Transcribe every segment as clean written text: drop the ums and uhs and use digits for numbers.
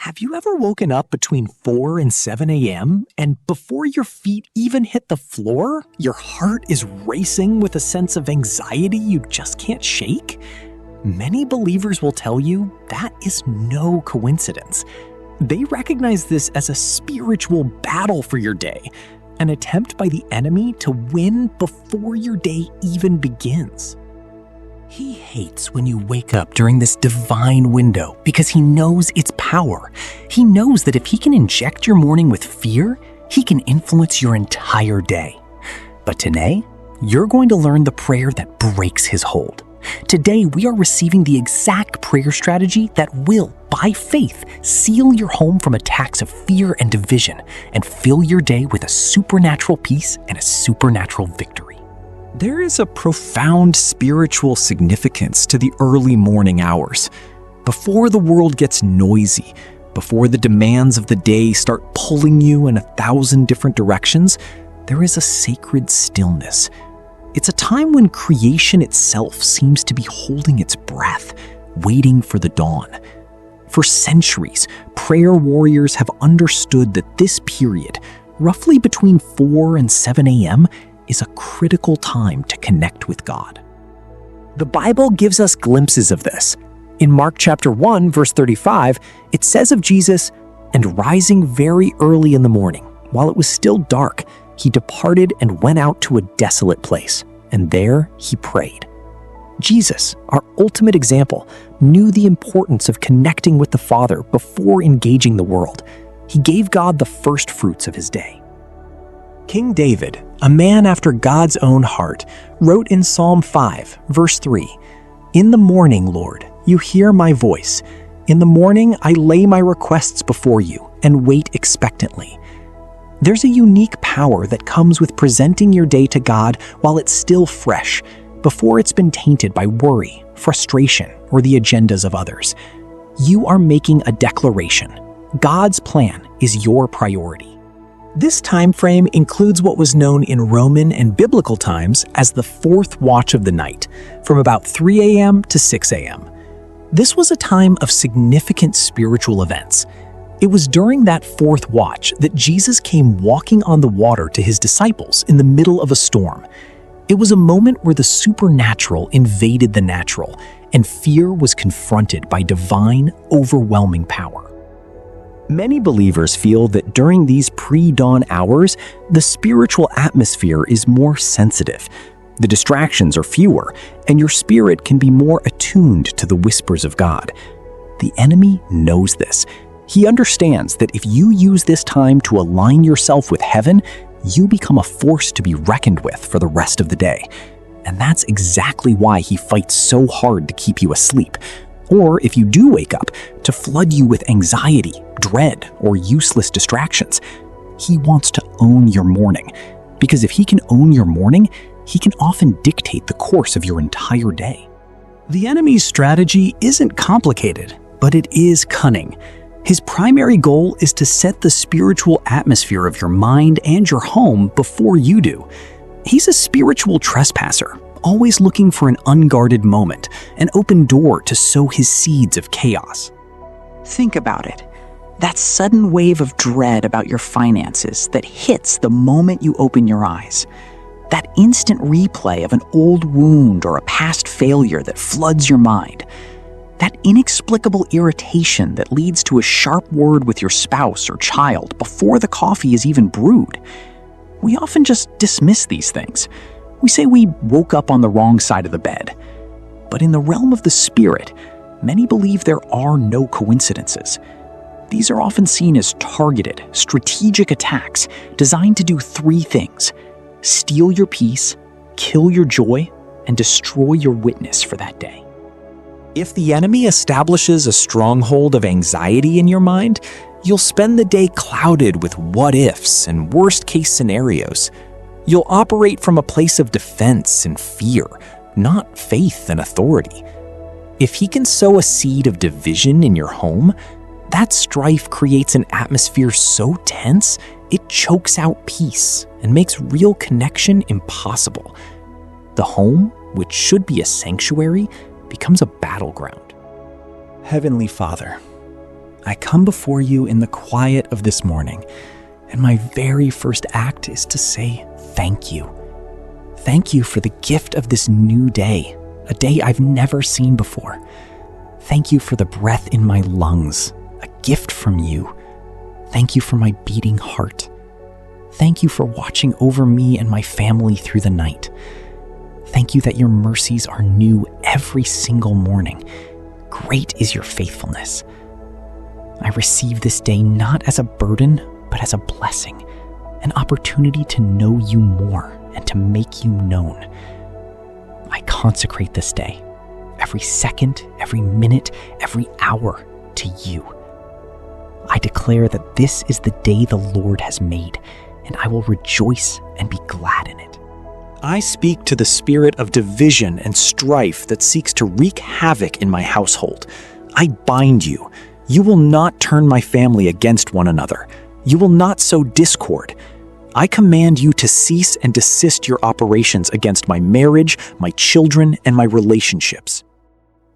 Have you ever woken up between 4 and 7 a.m. and before your feet even hit the floor, your heart is racing with a sense of anxiety you just can't shake? Many believers will tell you that is no coincidence. They recognize this as a spiritual battle for your day, an attempt by the enemy to win before your day even begins. He hates when you wake up during this divine window because he knows its power. He knows that if he can inject your morning with fear, he can influence your entire day. But today, you're going to learn the prayer that breaks his hold. Today, we are receiving the exact prayer strategy that will, by faith, seal your home from attacks of fear and division and fill your day with a supernatural peace and a supernatural victory. There is a profound spiritual significance to the early morning hours. Before the world gets noisy, before the demands of the day start pulling you in 1,000 different directions, there is a sacred stillness. It's a time when creation itself seems to be holding its breath, waiting for the dawn. For centuries, prayer warriors have understood that this period, roughly between 4 and 7 a.m., is a critical time to connect with God. The Bible gives us glimpses of this. In Mark chapter 1, verse 35, it says of Jesus, "And rising very early in the morning, while it was still dark, he departed and went out to a desolate place, and there he prayed." Jesus, our ultimate example, knew the importance of connecting with the Father before engaging the world. He gave God the first fruits of his day. King David, a man after God's own heart, wrote in Psalm 5, verse 3, "In the morning, Lord, you hear my voice. In the morning I lay my requests before you and wait expectantly." There's a unique power that comes with presenting your day to God while it's still fresh, before it's been tainted by worry, frustration, or the agendas of others. You are making a declaration. God's plan is your priority. This time frame includes what was known in Roman and biblical times as the fourth watch of the night, from about 3 a.m. to 6 a.m. This was a time of significant spiritual events. It was during that fourth watch that Jesus came walking on the water to his disciples in the middle of a storm. It was a moment where the supernatural invaded the natural, and fear was confronted by divine, overwhelming power. Many believers feel that during these pre-dawn hours, the spiritual atmosphere is more sensitive. The distractions are fewer, and your spirit can be more attuned to the whispers of God. The enemy knows this. He understands that if you use this time to align yourself with heaven, you become a force to be reckoned with for the rest of the day. And that's exactly why he fights so hard to keep you asleep. Or if you do wake up, to flood you with anxiety, dread, or useless distractions. He wants to own your morning, because if he can own your morning, he can often dictate the course of your entire day. The enemy's strategy isn't complicated, but it is cunning. His primary goal is to set the spiritual atmosphere of your mind and your home before you do. He's a spiritual trespasser, always looking for an unguarded moment, an open door to sow his seeds of chaos. Think about it. That sudden wave of dread about your finances that hits the moment you open your eyes. That instant replay of an old wound or a past failure that floods your mind. That inexplicable irritation that leads to a sharp word with your spouse or child before the coffee is even brewed. We often just dismiss these things. We say we woke up on the wrong side of the bed. But in the realm of the spirit, many believe there are no coincidences. These are often seen as targeted, strategic attacks designed to do 3 things: steal your peace, kill your joy, and destroy your witness for that day. If the enemy establishes a stronghold of anxiety in your mind, you'll spend the day clouded with what-ifs and worst-case scenarios. You'll operate from a place of defense and fear, not faith and authority. If he can sow a seed of division in your home, that strife creates an atmosphere so tense, it chokes out peace and makes real connection impossible. The home, which should be a sanctuary, becomes a battleground. Heavenly Father, I come before you in the quiet of this morning, and my very first act is to say thank you. Thank you for the gift of this new day, a day I've never seen before. Thank you for the breath in my lungs, a gift from you. Thank you for my beating heart. Thank you for watching over me and my family through the night. Thank you that your mercies are new every single morning. Great is your faithfulness. I receive this day not as a burden, but as a blessing, an opportunity to know you more and to make you known. I consecrate this day, every second, every minute, every hour, to you. I declare that this is the day the Lord has made, and I will rejoice and be glad in it. I speak to the spirit of division and strife that seeks to wreak havoc in my household. I bind you. You will not turn my family against one another. You will not sow discord. I command you to cease and desist your operations against my marriage, my children, and my relationships.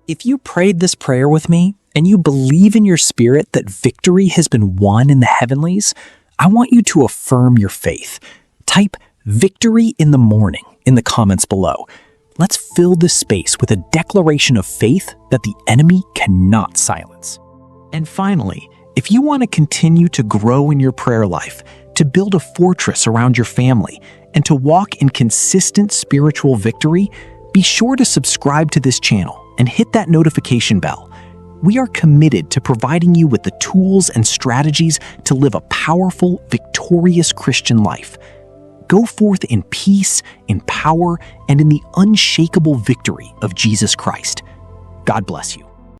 If you prayed this prayer with me, and you believe in your spirit that victory has been won in the heavenlies, I want you to affirm your faith. Type "victory in the morning" in the comments below. Let's fill this space with a declaration of faith that the enemy cannot silence. And finally, if you want to continue to grow in your prayer life, to build a fortress around your family, and to walk in consistent spiritual victory, be sure to subscribe to this channel and hit that notification bell. We are committed to providing you with the tools and strategies to live a powerful, victorious Christian life. Go forth in peace, in power, and in the unshakable victory of Jesus Christ. God bless you.